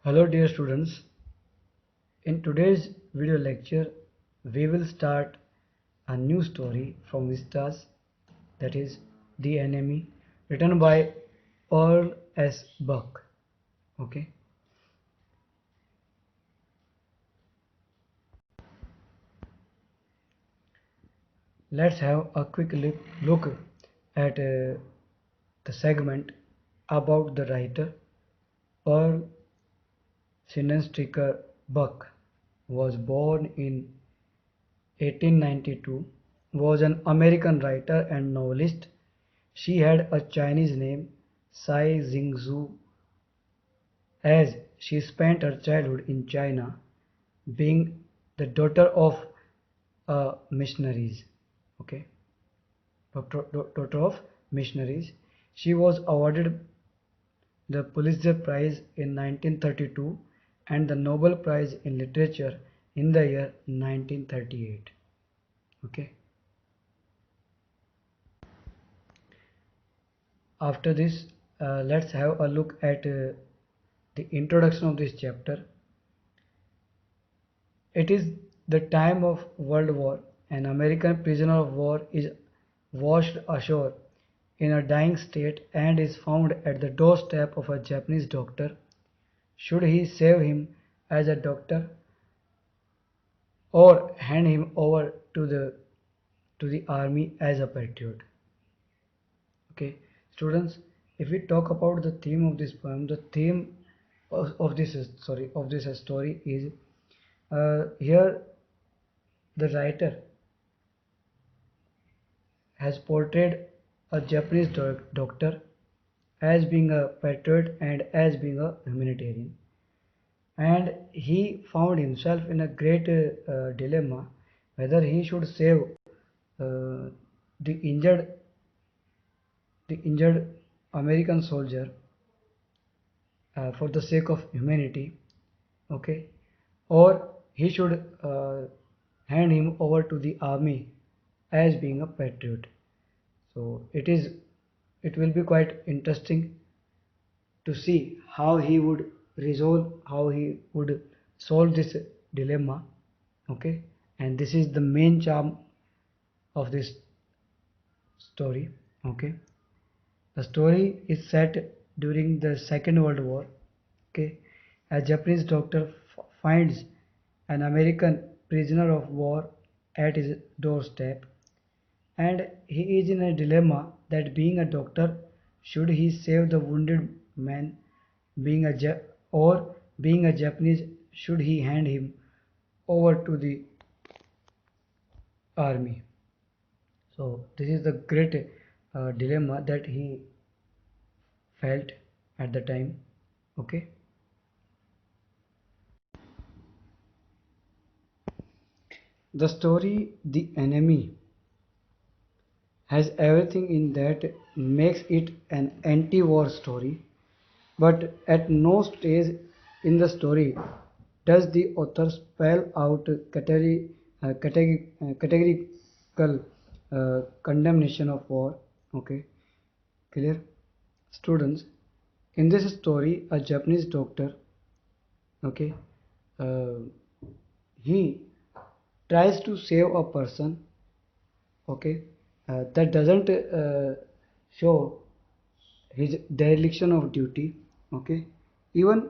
Hello dear students, in today's video lecture we will start a new story from Vistas, that is The Enemy, written by Earl S. Buck. Okay, let's have a quick look at the segment about the writer. Earl Sinenstricker Buck was born in 1892, was an American writer and novelist. She had a Chinese name, Sai Jingzhu, as she spent her childhood in China, being the daughter of missionaries. Okay, daughter of missionaries. She was awarded the Pulitzer Prize in 1932 and the Nobel Prize in Literature in the year 1938. Okay. After this, let's have a look at the introduction of this chapter. It is the time of World War. An American prisoner of war is washed ashore in a dying state and is found at the doorstep of a Japanese doctor. Should he save him as a doctor or hand him over to the army as a patriot? Okay, students, if we talk about the theme of this poem, the theme of this story is here the writer has portrayed a Japanese doctor as being a patriot and as being a humanitarian, and he found himself in a great dilemma whether he should save uh, the injured American soldier for the sake of humanity, okay, or he should hand him over to the army as being a patriot. So it will be quite interesting to see how he would resolve, how he would solve this dilemma. Okay, and this is the main charm of this story. Okay, the story is set during the Second World War. Okay, a Japanese doctor finds an American prisoner of war at his doorstep, and he is in a dilemma that being a doctor, should he save the wounded man, being or being a Japanese, should he hand him over to the army? So this is the great dilemma that he felt at the time. Okay. The story The Enemy has everything in that makes it an anti-war story, but at no stage in the story does the author spell out categorical condemnation of war. Okay, clear? Students, in this story, a Japanese doctor, okay, uh, he tries to save a person, okay, that doesn't show his dereliction of duty. Okay, even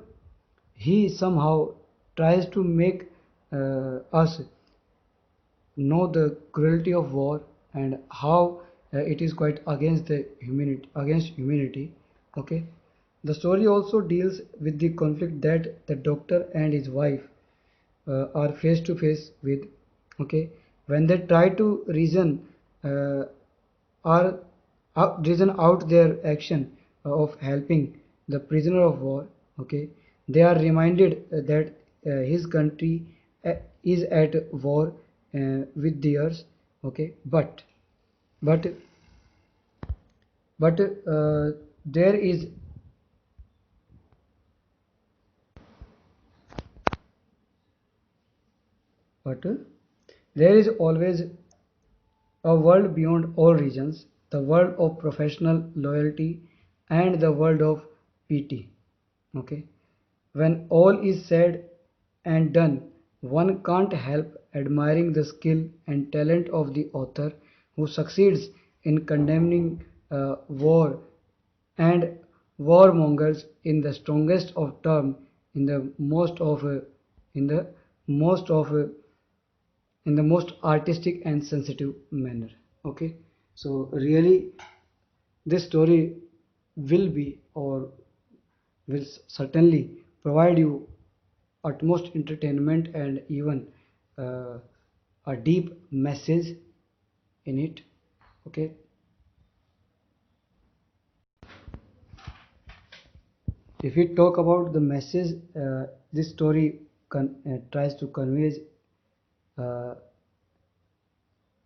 he somehow tries to make us know the cruelty of war and how it is quite against the humanity. Okay, the story also deals with the conflict that the doctor and his wife are face to face with. Okay, when they try to uh, or reason out their action of helping the prisoner of war. Okay, they are reminded that his country uh, is at war with theirs. Okay, but there is but there is always a world beyond all regions, the world of professional loyalty and the world of PT. Okay, When all is said and done, one can't help admiring the skill and talent of the author who succeeds in condemning war and warmongers in the strongest of terms, in the most of in the most of in the most artistic and sensitive manner. Okay, so really this story will be or will certainly provide you utmost entertainment and even uh, a deep message in it. Okay, if we talk about the message this story tries to convey uh,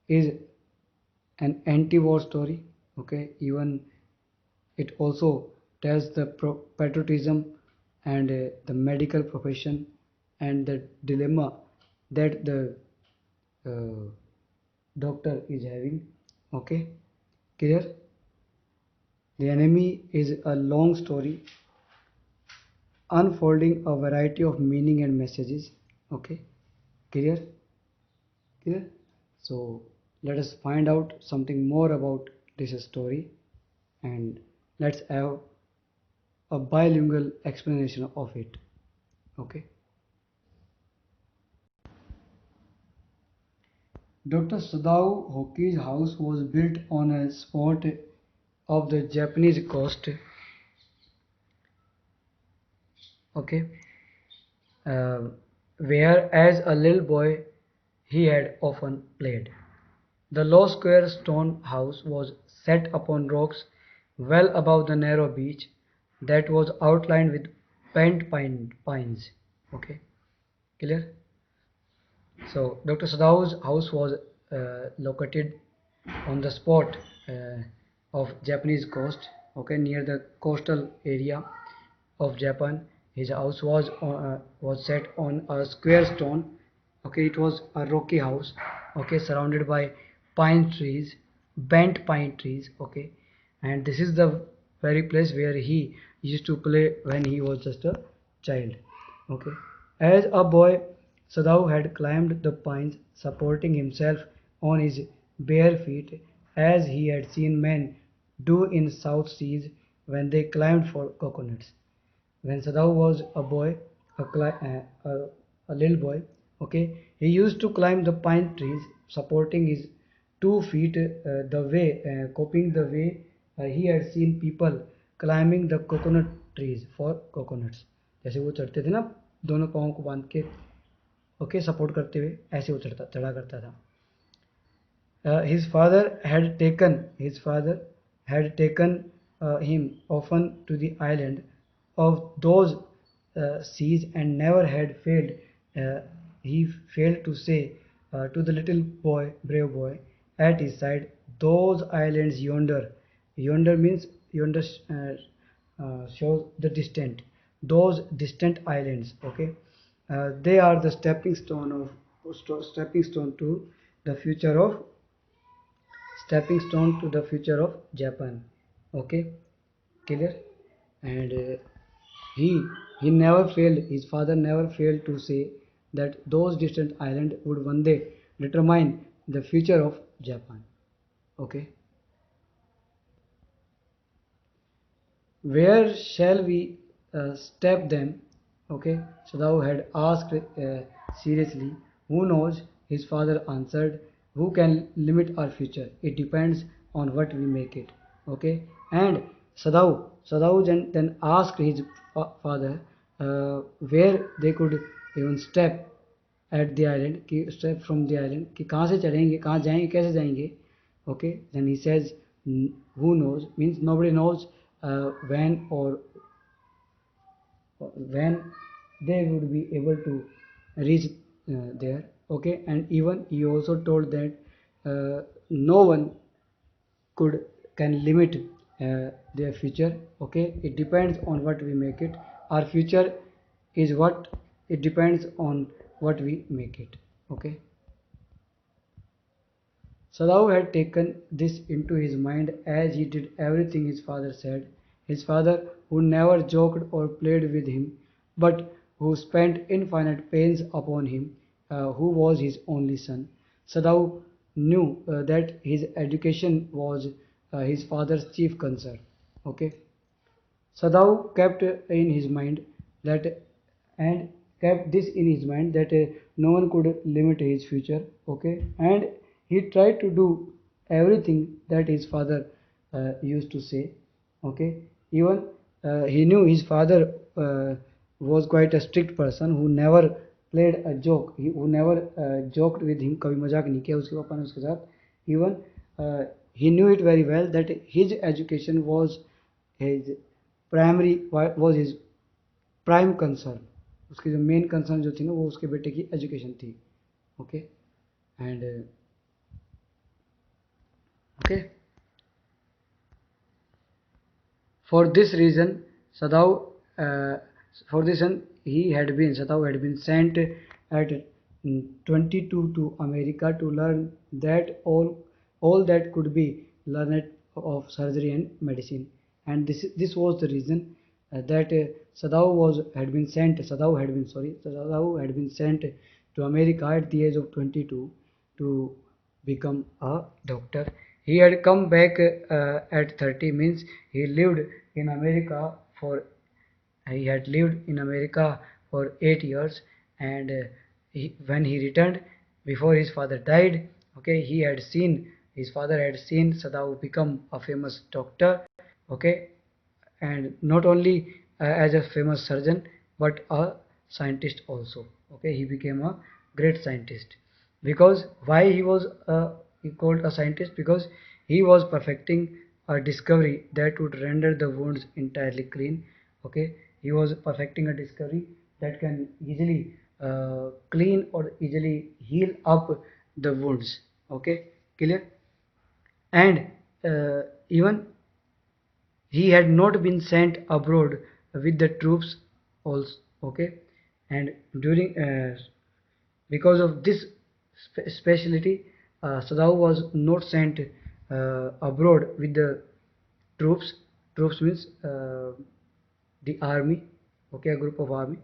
is an anti-war story. Okay, even it also tells the patriotism and the medical profession and the dilemma that the uh, doctor is having. Okay, clear? The enemy is a long story unfolding a variety of meaning and messages. Okay, clear? Clear? So let us find out something more about this story and let's have a bilingual explanation of it. Okay. Dr. Sadao Hoki's house was built on a spot of the Japanese coast. Okay. uh, where as a little boy he had often played. The low square stone house was set upon rocks well above the narrow beach that was outlined with bent pines. Okay, clear? So Dr. Sadao's house was located on the spot of Japanese coast, okay, near the coastal area of Japan. His house was set on a square stone. Okay, it was a rocky house. Okay, surrounded by pine trees, bent pine trees. Okay, and this is the very place where he used to play when he was just a child. Okay, as a boy, Sadao had climbed the pines, supporting himself on his bare feet, as he had seen men do in South Seas when they climbed for coconuts. When Sadao was a boy, a little boy, okay, he used to climb the pine trees, supporting his 2 feet copying the way he had seen people climbing the coconut trees for coconuts. जैसे वो चढ़ते थे ना दोनों पाँव को बांध के ओके सपोर्ट करते हुए ऐसे वो चढ़ा करता था. His father had taken him often to the island of those seas and never had failed. Uh, he failed to say to the little boy, brave boy, at his side, "Those islands yonder." Yonder means yonder shows the distant. Those distant islands. Okay, they are the stepping stone to the future of Japan. Okay, clear? And he he never failed. His father never failed to say that those distant islands would one day determine the future of Japan. Okay, where shall we step them? Okay, Sadao had asked seriously. Who knows? His father answered. Who can limit our future? It depends on what we make it. Okay, and Sadao then asked his father where they could even step at the island कि step from the island कि कहाँ से चढ़ेंगे कहाँ जाएंगे कैसे जाएंगे. Okay, then he says who knows means nobody knows when they would be able to reach there. Okay, and even he also told that no one can limit their future. Okay, it depends on what we make it. Our future is what it depends on what we make it. Okay, Sadao had taken this into his mind as he did everything his father said. His father, who never joked or played with him, but who spent infinite pains upon him, who was his only son. Sadhu knew that his education was his father's chief concern. Okay, Sadhu kept in his mind that and kept this in his mind that no one could limit his future. Okay, and he tried to do everything that his father used to say. Okay, even he knew his father was quite a strict person who never played a joke, who never joked with him, कभी मजाक नहीं किया उसके पापा ने उसके साथ. Even he knew it very well that his education was his primary was his prime concern. उसकी जो मेन कंसर्न जो थी ना वो उसके बेटे की एजुकेशन थी. Okay and okay for this reason Sadhu for this reason Sadhu had been sent at 22 to America to learn that all that could be learned of surgery and medicine. And this was the reason that Sadhu had been sent to America at the age of 22 to become a doctor. He had come back at 30, means he lived in America for he had lived in America for 8 years. And when he returned before his father died, okay, his father had seen Sadhu become a famous doctor. Okay, and not only as a famous surgeon but a scientist also. Okay, he became a great scientist. Because why he called a scientist? Because he was perfecting a discovery that would render the wounds entirely clean. Okay, he was perfecting a discovery that can easily clean or easily heal up the wounds. Okay, clear? And even he had not been sent abroad with the troops also. Okay, and during because of this specialty, Sadhu was not sent abroad with the troops. Troops means the army. Okay, a group of army.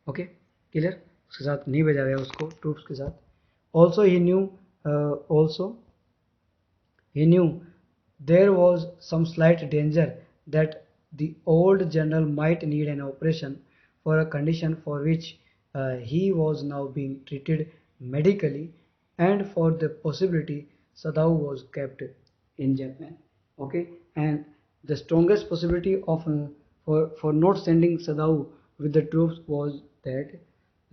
Okay, clear? उसके साथ नहीं भेजा गया उसको troops के साथ. Also he knew there was some slight danger that the old general might need an operation for a condition for which he was now being treated medically, and for the possibility Sadhu was kept in Japan. Okay, and the strongest possibility of for not sending Sadhu with the troops was that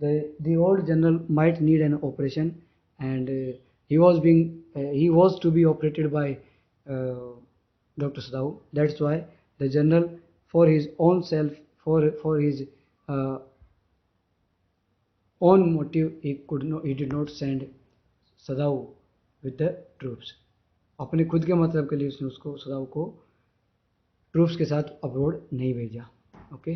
the old general might need an operation, and he was to be operated by Dr. Sadhu. That's why the general, for his own self, for his uh, own motive, he did not send Sadhu with the troops. अपने खुद के मतलब के लिए उसने उसको सदाव को troops के साथ अब्रोड नहीं भेजा. Okay,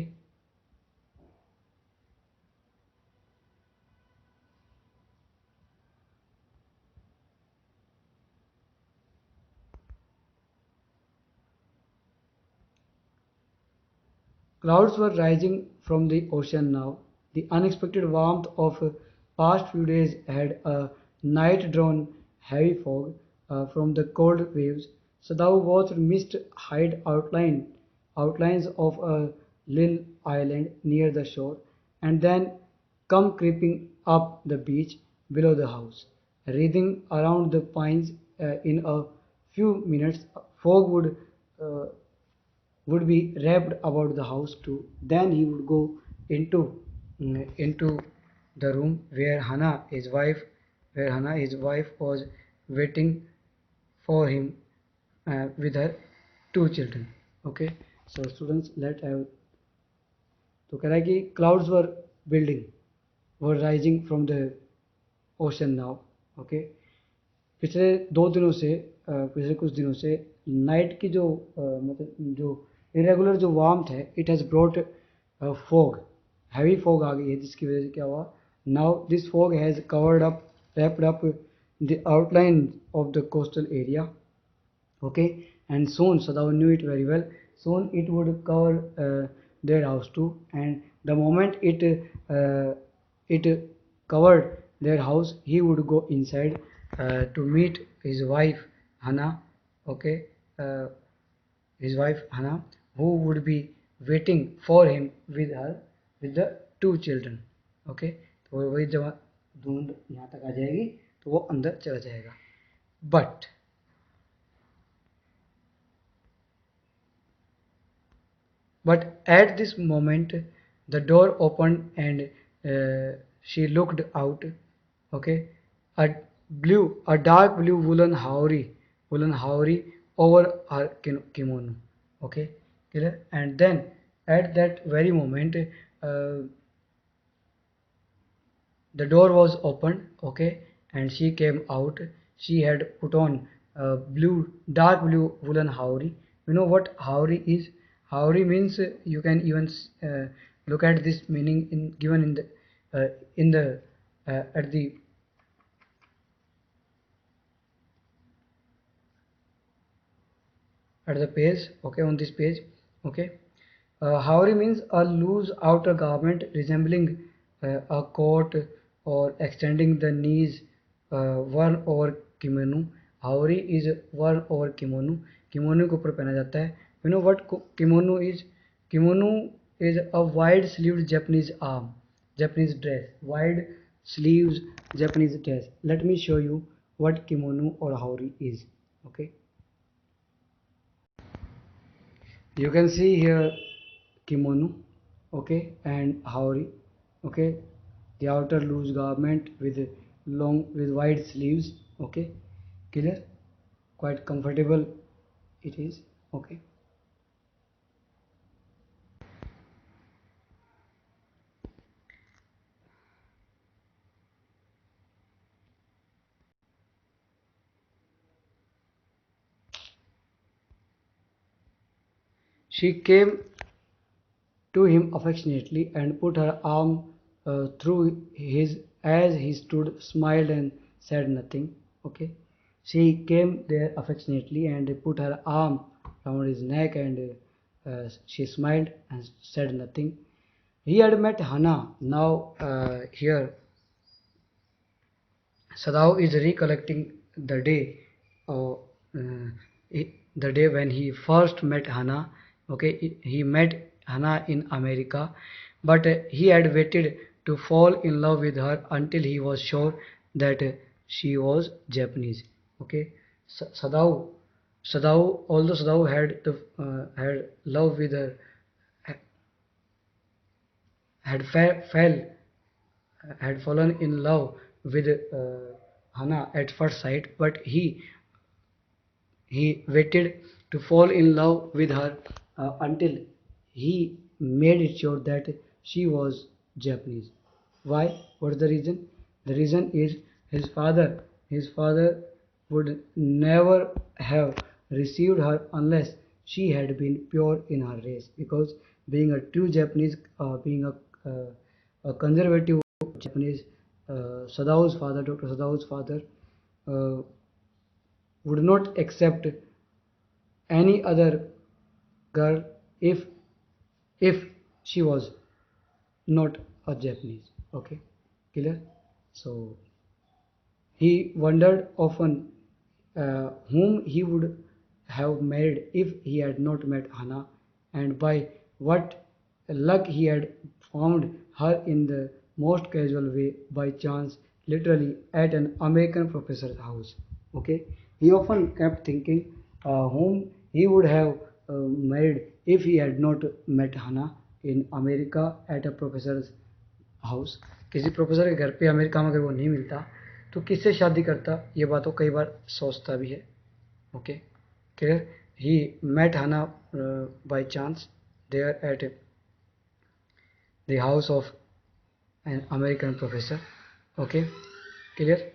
clouds were rising from the ocean now. The unexpected warmth of past few days had a night drawn heavy fog from the cold waves. Sadhu watched mist hide outlines of a little island near the shore, and then come creeping up the beach below the house. Wreathing around the pines in a few minutes, fog uh, would be wrapped about the house too. Then he would go into the room where his wife, was waiting for him with her two children. Okay, so students, let have तो कह रहा है कि clouds were rising from the ocean now. Okay, पिछले कुछ दिनों से night की जो मतलब जो इरेगुलर जो वार्मथ है, it has brought fog, heavy fog आ गई है, जिसकी वजह से क्या हुआ, now this fog has covered up wrapped up the outline of the coastal area. Okay, and soon Sadhu knew it very well, soon it would cover their house too, and The moment it covered their house, he would go inside to meet his wife Hannah. Okay, uh, his wife Hannah, who would be waiting for him with her with the two children. Okay, तो वही जब धुंध यहाँ तक आ जाएगी तो वो अंदर चला जाएगा. But at this moment, the door opened and she looked out. Okay, a dark blue woolen howry over her kimono. Okay, clear. And then at that very moment, the door was opened. Okay, and she came out. She had put on dark blue woolen howry. You know what howry is? Howry means you can even look at this meaning in given in the at the page. Okay, on this page. Okay, howry means a loose outer garment resembling a coat or extending the knees, worn over kimono. Howry is worn over kimono. Kimono के ऊपर पहना जाता है. You know what kimono is? Kimono is a wide sleeved Japanese dress. Wide sleeves Japanese dress. Let me show you what kimono or howry is. Okay. You can see here kimono, okay, and howry, okay, the outer loose garment with wide sleeves, okay, clear, quite comfortable it is, okay. She came to him affectionately and put her arm through his as he stood, smiled and said nothing. Okay, she came there affectionately and put her arm around his neck and she smiled and said nothing. He had met Hannah. Now here Sadao is recollecting the day, the day when he first met Hannah. Okay, he met Hannah in America, but he had waited to fall in love with her until he was sure that she was Japanese. Okay, Sadao, although Sadao had love with her, had fell had fallen in love with Hannah at first sight, but he waited to fall in love with her until he made it sure that she was Japanese. Why? What is the reason? The reason is his father. His father would never have received her unless she had been pure in her race. Because being a true Japanese, being a conservative Japanese, Sadao's father, Dr. Sadao's father, uh, would not accept any other girl if she was not a Japanese. Okay, clear. So he wondered often whom he would have married if he had not met Hannah, and by what luck he had found her in the most casual way by chance, literally at an American professor's house. Okay, he often kept thinking whom he would have married if he had not met Hannah in America at a professor's house किसी professor के घर पे America में अगर वो नहीं मिलता तो किससे शादी करता ये बात वो कई बार सोचता भी है okay clear he met Hanna by chance there at the house of an American professor okay clear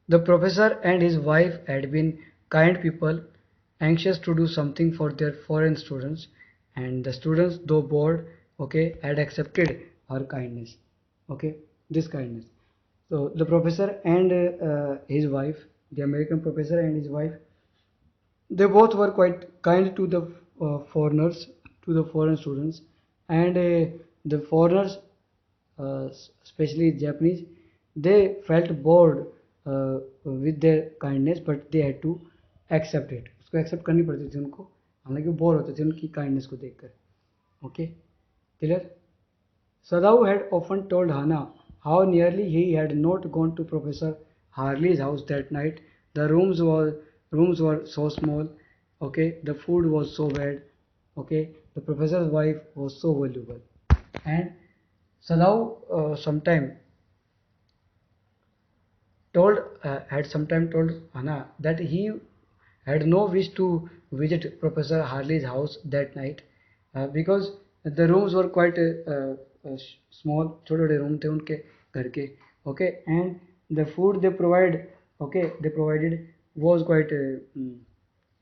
The professor and his wife had been kind people, anxious to do something for their foreign students, and the students, though bored, okay, had accepted her kindness. Okay, this kindness. So the professor and his wife, the American professor and his wife, they both were quite kind to the foreigners, to the foreign students, and the foreigners, especially Japanese, they felt bored with their kindness, but they had to accept it. उसको accept करनी पड़ती थी उनको, हालांकि bore होते थे उनकी kindness को देखकर. Okay, clear? Sadao had often told Hannah how nearly he had not gone to Professor Harley's house that night. The rooms were so small. Okay, the food was so bad. Okay, the professor's wife was so valuable, and Sadao sometime told Hannah that he had no wish to visit Professor Harley's house that night because the rooms were quite small, छोटे छोटे room थे उनके घर के. Okay, and the food they provided was quite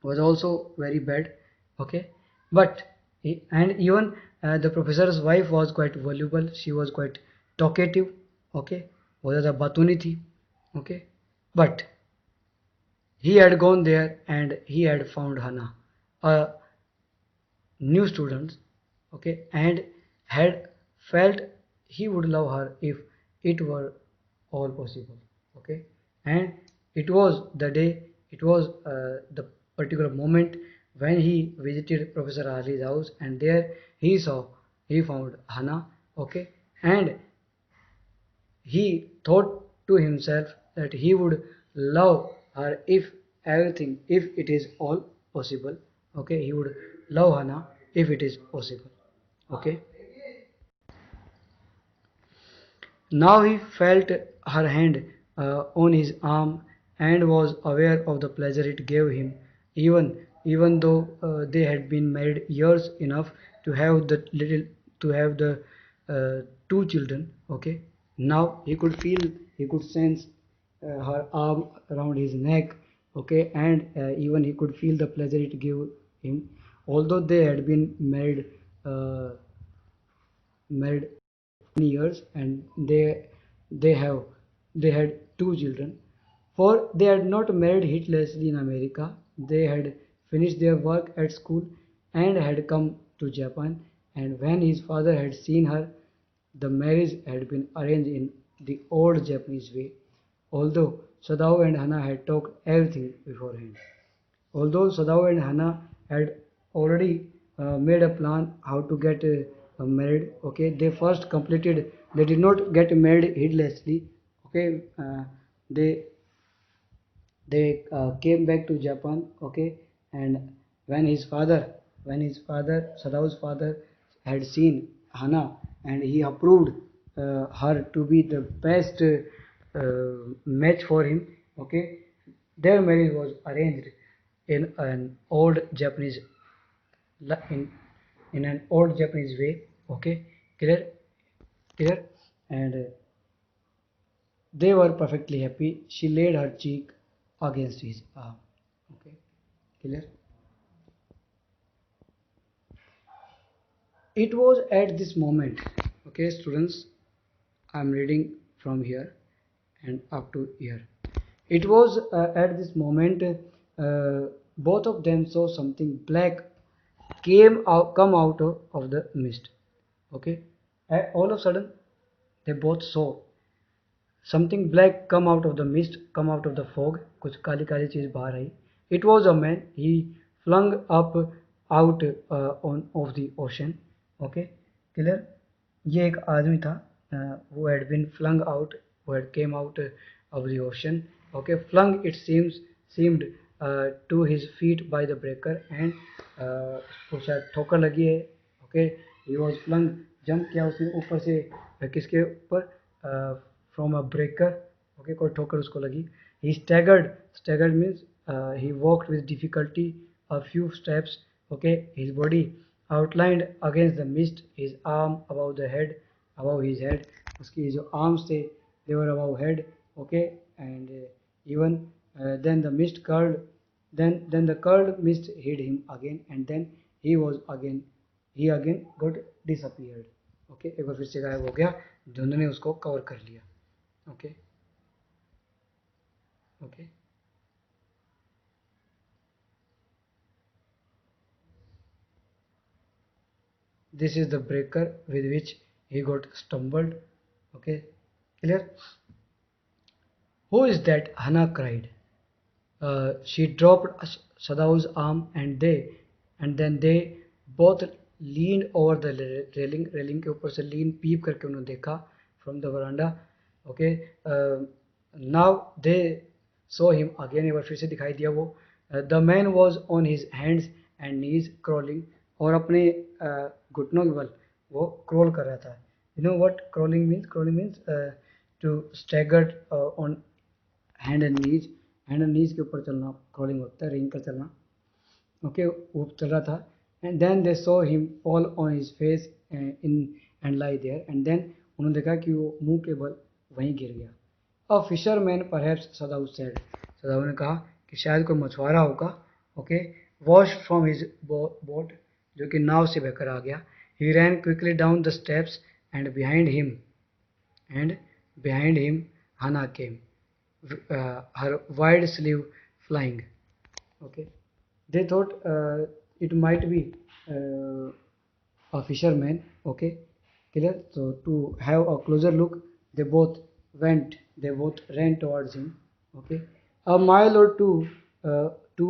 was also very bad. Okay, but and even the professor's wife was quite valuable. She was quite talkative. Okay, बहुत ज़्यादा बातूनी थी. Okay, but he had gone there and he had found Hannah, a new student. Okay, and had felt he would love her if it were all possible. Okay, and it was the particular moment when he visited Professor Harley's house, and there he found Hannah. Okay, and he thought to himself that he would love her if it is all possible. Okay, he would love Hannah if it is possible. Okay, now he felt her hand on his arm and was aware of the pleasure it gave him, even though they had been married years enough to have the two children. Okay, now he could sense her arm around his neck. Okay, and even he could feel the pleasure it gave him, although they had been married many years, and they have they had two children. For they had not married heedlessly in America. They had finished their work at school and had come to Japan, and when his father had seen her, the marriage had been arranged in the old Japanese way, although Sadao and Hana had talked everything beforehand. Although Sadao and Hannah had already made a plan how to get married. Okay, they did not get married heedlessly. Okay, they came back to Japan. Okay, and when his father Sadao's father had seen Hannah, and he approved her to be the best match for him. Okay, their marriage was arranged in an old Japanese in an old Japanese way. Okay, clear, clear, and they were perfectly happy. She laid her cheek against his arm. Okay, clear. It was at this moment. Okay, students, I'm reading from here and up to here. It was at this moment both of them saw something black come out of the mist. Okay, all of a sudden they both saw something black come out of the mist, come out of the fog. कुछ काली काली चीज बाहर आई. It was a man. He flung up out on of the ocean. Okay, clear. ये एक आदमी था who had been flung out, who had came out of the ocean. Okay, flung it seemed to his feet by the breaker, and उसको शायद ठोकर लगी है. Okay, he was flung, jump किया उसने ऊपर से किसके ऊपर from a breaker. Okay, कोई ठोकर उसको लगी. He staggered means he walked with difficulty a few steps. Okay, his body outlined against the mist, his arm above his head. उसकी जो arms थे they were above head. Okay, and even then the mist curled, then the curled mist hid him again, and then he again got disappeared. Okay, एक बार फिर से गायब हो गया, धुंध ने उसको कवर कर लिया. Okay, okay. this is the breaker with which he got stumbled. Okay, clear? Who is that? Hannah cried. She dropped Sadau's arm and then they both leaned over the railing के ऊपर से लीन पीप करके उन्होंने देखा from the veranda. Okay, now they saw him again. एक बार फिर से दिखाई दिया वो. The man was on his hands and knees crawling, और अपने घुटनों के बल वो crawl कर रहा था. You know what crawling means? Crawling means to stagger on hand and knees के ऊपर चलना क्रॉलिंग होता है, रिंग कर चलना. ओके, वो चल रहा था. And then they saw him fall on his face in and lie there. And then उन्होंने देखा कि वो मुंह के बल वहीं गिर गया. A fisherman perhaps, Sadao said. Sadao ने कहा कि शायद कोई मछुआरा होगा. Okay, wash from his boat, जो कि नाव से बहकर आ गया. He ran quickly down the steps and behind him Hana came, her wide sleeve flying. Okay, they thought it might be a fisherman. Okay, clear? So to have a closer look, they both ran towards him. Okay, a mile or two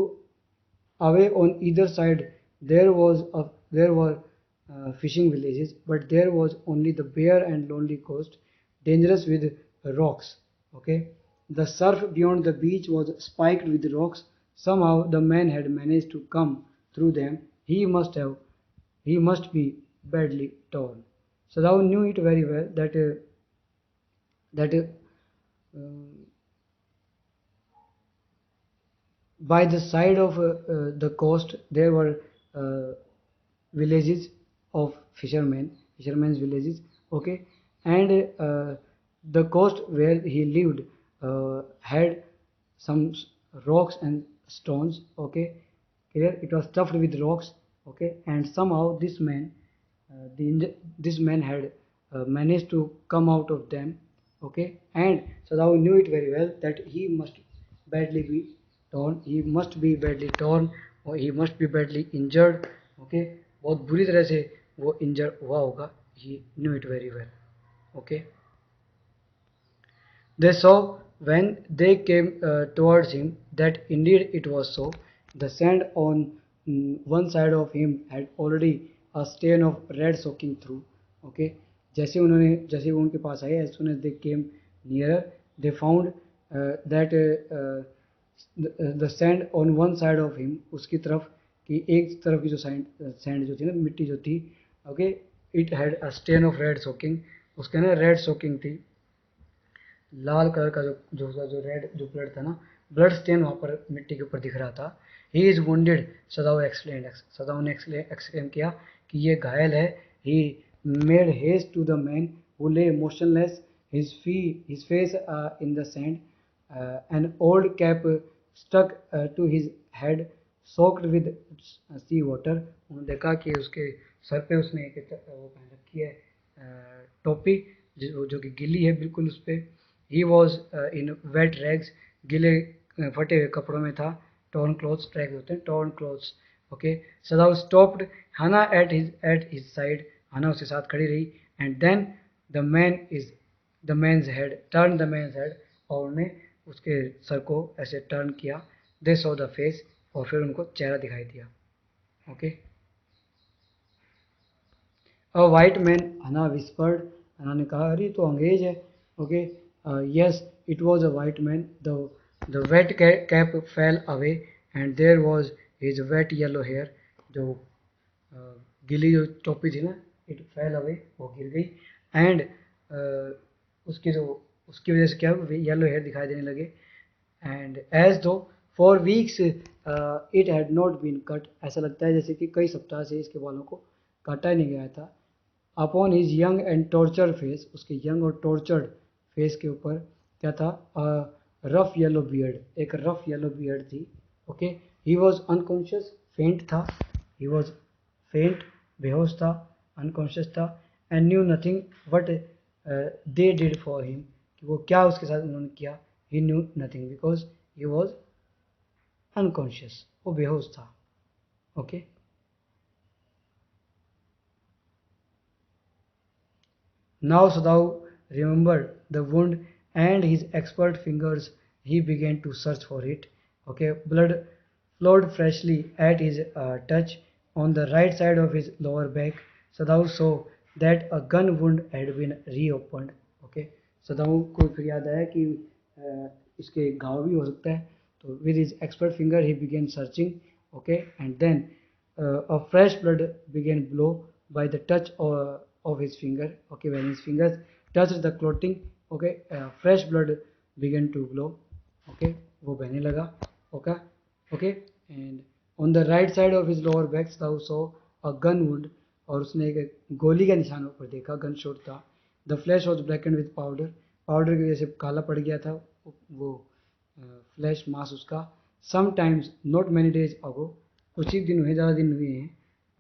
away on either side there were fishing villages, but there was only the bare and lonely coast, dangerous with rocks. Okay, the surf beyond the beach was spiked with rocks. Somehow the man had managed to come through them. He must be badly torn. So thou knew it very well that by the side of the coast there were villages of fishermen's villages. Okay, and the coast where he lived had some rocks and stones. Okay, here it was stuffed with rocks. Okay, and somehow this man had managed to come out of them. Okay, and so thou knew it very well that badly be he must be badly torn, or he must be badly injured. Okay, बहुत बुरी तरह से वो इंजर हुआ होगा. He knew it very well. Okay, they saw when they came towards him that indeed it was so. The sand on one side of him had already a stain of red soaking through. Okay, जैसे वो उनके पास आए, as soon as they came nearer, they found that the sand on one side of him, उसकी तरफ की एक तरफ की जो sand जो थी ना, मिट्टी जो थी. Okay, it had a stain of red soaking. उसके ना रेड सोकिंग थी, लाल कलर का जो रेड जो ब्लड था ना, ब्लड स्टेन वहाँ पर मिट्टी के ऊपर दिख रहा था. ही इज वुंडेड, सदाऊ ने एक्सप्लेन किया कि ये घायल है. He made haste to the man who lay motionless, his face in the sand, an old cap stuck to his head soaked with sea water. उन्होंने देखा कि उसके सर पे उसने एक वो पहन रखी है टोपी जो कि गिली है बिल्कुल उस पे. He was in wet rags, गिले फटे हुए कपड़ों में था. torn clothes, rags होते हैं torn clothes. Okay, Sadao stopped Hannah at his side. Hannah उसके साथ खड़ी रही. And then the man's head, और उन्हें उसके सर को ऐसे टर्न किया. They saw the face, और फिर उनको चेहरा दिखाई दिया. Okay, a white man, Hannah whispered. Hannah ने कहा अरे तो अंग्रेज है. Okay, yes, it was a white man. The wet cap fell away and there was his wet yellow hair. जो गिली जो टोपी थी ना, it fell away, वो गिर गई. And उसकी वजह से क्या येलो हेयर दिखाई देने लगे. And as though for weeks it had not been cut, ऐसा लगता है जैसे कि कई सप्ताह से इसके बालों को काटा ही नहीं गया था. Upon his young and tortured face, उसके young और tortured face के ऊपर क्या था? रफ येलो बियर्ड, एक रफ येलो बियर्ड थी. Okay, he was unconscious, faint था. ही वॉज फेंट, बेहोश था, अनकॉन्शियस था. And knew nothing what they did for him, कि वो क्या उसके साथ उन्होंने किया. He knew nothing because he was unconscious, वो बेहोश था. Okay, Now Sadhu remembered the wound and his expert fingers he began to search for it. Okay, blood flowed freshly at his touch. On the right side of his lower back, Sadhu saw that a gun wound had been reopened. Okay, Sadhu को फिर याद आया कि इसके घाव भी हो सकता है. So with his expert finger he began searching. Okay, and then a fresh blood began blow by the touch of his finger. Okay, when his fingers touched the clothing, okay, fresh blood began to blow. Okay, वो बहने लगा. Okay, okay, and on the right side of his lower back Thou saw a gun wound. और उसने एक गोली का निशान ऊपर देखा. गन शॉट था. The flesh was blackened with powder. Powder की वजह से काला पड़ गया था वो फ्लैश मास उसका. Sometimes not many days ago, कुछ ही दिन हुए, ज़्यादा दिन हुए हैं.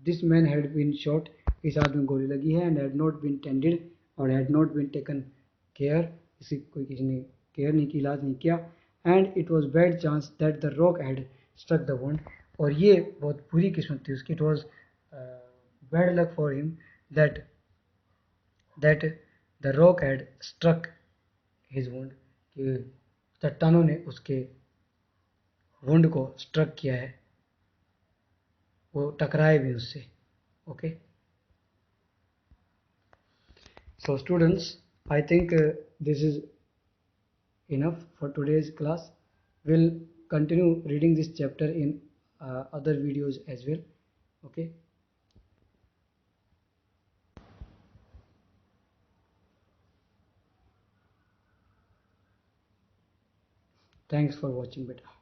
This man had been shot. इस आदमी को गोली लगी है. And had not been tended और had not been taken care. इसी कोई किसी ने केयर नहीं की, इलाज नहीं किया. And it was bad chance that the rock had struck the wound. और ये बहुत बुरी किस्मत थी उसकी. It was bad luck for him that the rock had struck his wound. कि चट्टानों ने उसके वुंड को स्ट्रक किया है, वो टकराए भी उससे. Okay, so students, I think this is enough for today's class. We'll continue reading this chapter in other videos as well. Okay, thanks for watching beta.